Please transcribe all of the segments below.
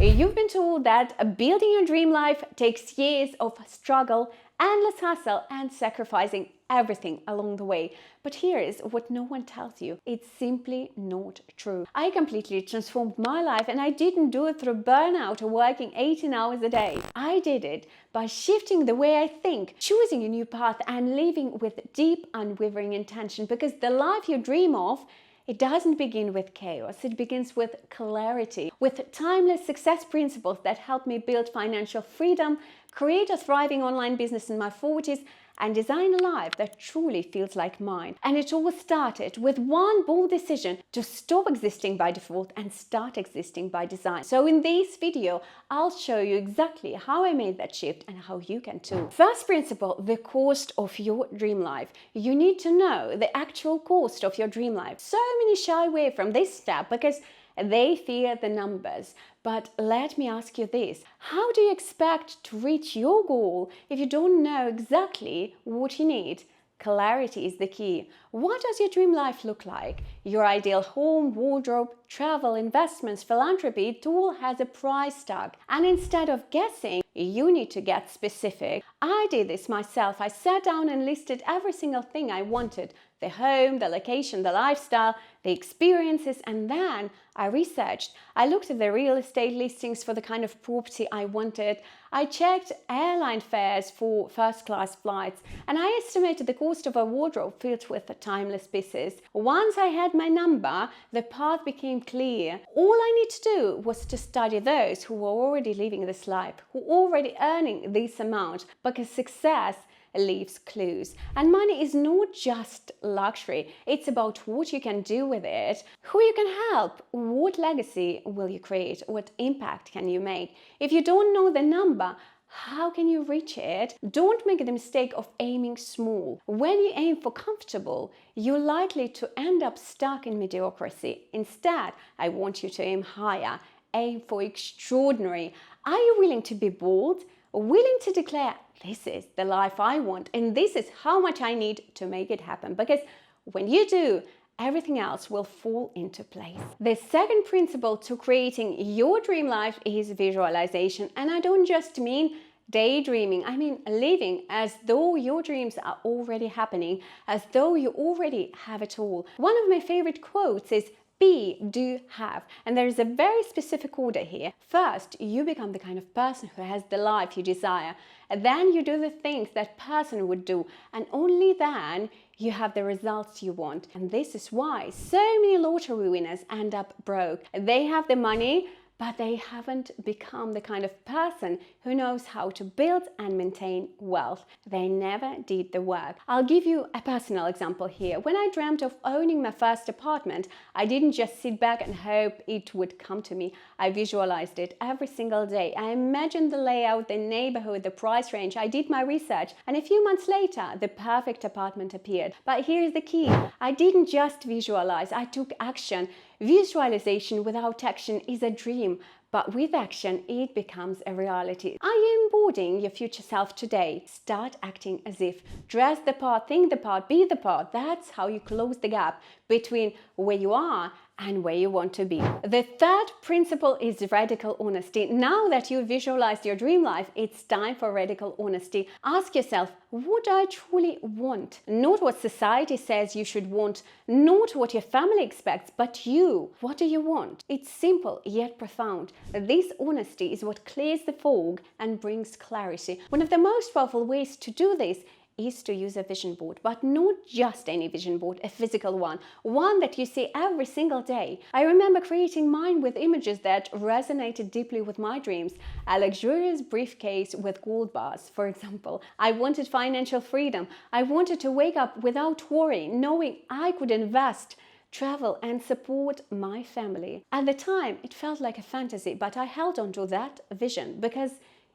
You've been told that building your dream life takes years of struggle, endless hustle, and sacrificing everything along the way. But here is what no one tells you. It's simply not true. I completely transformed my life, and I didn't do it through burnout or working 18 hours a day. I did it by shifting the way I think, choosing a new path, and living with deep, unwavering intention, because the life you dream of, it doesn't begin with chaos, it begins with clarity, with timeless success principles that helped me build financial freedom, create a thriving online business in my 40s, and design a life that truly feels like mine. And it all started with one bold decision to stop existing by default and start existing by design. So in this video, I'll show you exactly how I made that shift and how you can too. First principle, the cost of your dream life. You need to know the actual cost of your dream life. So many shy away from this step because they fear the numbers. But let me ask you this. How do you expect to reach your goal if you don't know exactly what you need? Clarity is the key. What does your dream life look like? Your ideal home, wardrobe, travel, investments, philanthropy, it all has a price tag. And instead of guessing, you need to get specific. I did this myself. I sat down and listed every single thing I wanted. The home, the location, the lifestyle, the experiences, and then I researched. I looked at the real estate listings for the kind of property I wanted. I checked airline fares for first-class flights, and I estimated the cost of a wardrobe filled with timeless pieces. Once I had my number, the path became clear. All I need to do was to study those who were already living this life, who were already earning this amount, because success leaves clues. And money is not just luxury, it's about what you can do with it, who you can help, what legacy will you create, what impact can you make. If you don't know the number, how can you reach it? Don't make the mistake of aiming small. When you aim for comfortable, you're likely to end up stuck in mediocrity. Instead, I want you to aim higher, aim for extraordinary. Are you willing to be bold? Willing to declare, this is the life I want and this is how much I need to make it happen? Because when you do, everything else will fall into place. The second principle to creating your dream life is visualization. And I don't just mean daydreaming, I mean living as though your dreams are already happening, as though you already have it all. One of my favorite quotes is, be, do, have. And there is a very specific order here. First, you become the kind of person who has the life you desire. And then you do the things that person would do. And only then you have the results you want. And this is why so many lottery winners end up broke. They have the money, but they haven't become the kind of person who knows how to build and maintain wealth. They never did the work. I'll give you a personal example here. When I dreamt of owning my first apartment, I didn't just sit back and hope it would come to me. I visualized it every single day. I imagined the layout, the neighborhood, the price range. I did my research, and a few months later, the perfect apartment appeared. But here's the key. I didn't just visualize, I took action. Visualization without action is a dream, but with action, it becomes a reality. Are you embodying your future self today? Start acting as if. Dress the part, think the part, be the part. That's how you close the gap between where you are and where you want to be. The third principle is radical honesty. Now that you've visualized your dream life, it's time for radical honesty. Ask yourself, what do I truly want? Not what society says you should want, not what your family expects, but you. What do you want? It's simple yet profound. This honesty is what clears the fog and brings clarity. One of the most powerful ways to do this is to use a vision board, but not just any vision board, a physical one that you see every single day. I remember creating mine with images that resonated deeply with my dreams. A luxurious briefcase with gold bars, for example. I wanted financial freedom. I wanted to wake up without worry, knowing I could invest, travel, and support my family. At the time, it felt like a fantasy, but I held on to that vision because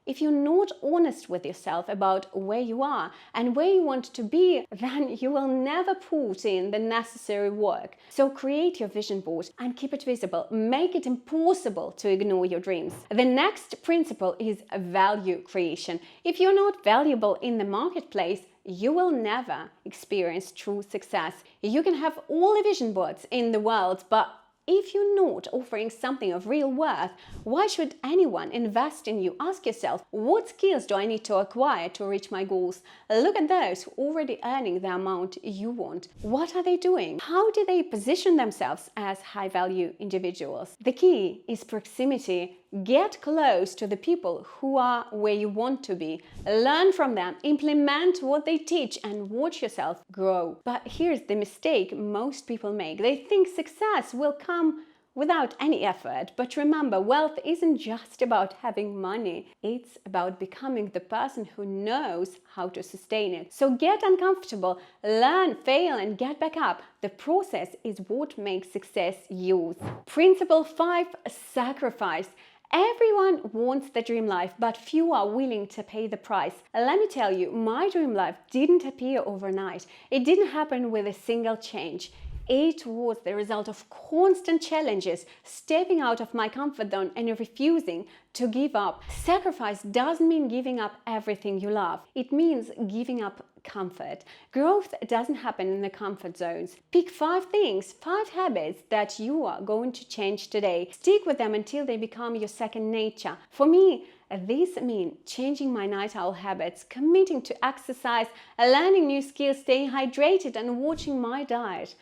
if you're not honest with yourself about where you are and where you want to be, then you will never put in the necessary work. So create your vision board and keep it visible. Make it impossible to ignore your dreams. The next principle is value creation. If you're not valuable in the marketplace, you will never experience true success. You can have all the vision boards in the world, but If you're not offering something of real worth, why should anyone invest in you? Ask yourself, what skills do I need to acquire to reach my goals? Look at those who are already earning the amount you want. What are they doing? How do they position themselves as high-value individuals? The key is proximity. Get close to the people who are where you want to be. Learn from them, implement what they teach, and watch yourself grow. But here's the mistake most people make. They think success will come without any effort. But remember, wealth isn't just about having money. It's about becoming the person who knows how to sustain it. So get uncomfortable, learn, fail, and get back up. The process is what makes success yours. Principle 5, sacrifice. Everyone wants the dream life, but few are willing to pay the price. Let me tell you, my dream life didn't appear overnight. It didn't happen with a single change. It was the result of constant challenges, stepping out of my comfort zone and refusing to give up. Sacrifice doesn't mean giving up everything you love. It means giving up comfort. Growth doesn't happen in the comfort zones. Pick 5 things, 5 habits that you are going to change today. Stick with them until they become your second nature. For me, this means changing my night owl habits, committing to exercise, learning new skills, staying hydrated, and watching my diet.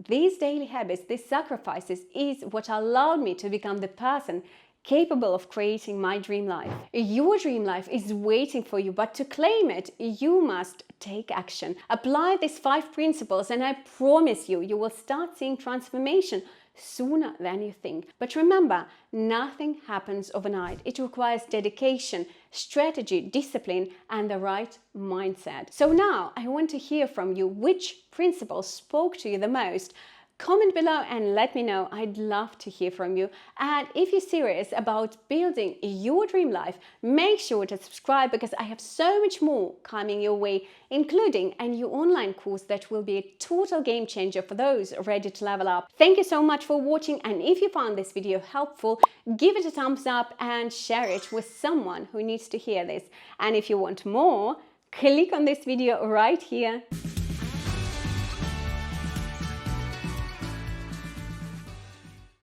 These daily habits, these sacrifices, is what allowed me to become the person capable of creating my dream life. Your dream life is waiting for you, but to claim it, you must take action. Apply these 5 principles, and I promise you, you will start seeing transformation sooner than you think. But remember, nothing happens overnight. It requires dedication, strategy, discipline, and the right mindset. So now I want to hear from you. Which principles spoke to you the most? Comment below and let me know. I'd love to hear from you. And if you're serious about building your dream life, make sure to subscribe, because I have so much more coming your way, including a new online course that will be a total game changer for those ready to level up. Thank you so much for watching, and if you found this video helpful, give it a thumbs up and share it with someone who needs to hear this. And if you want more, click on this video right here.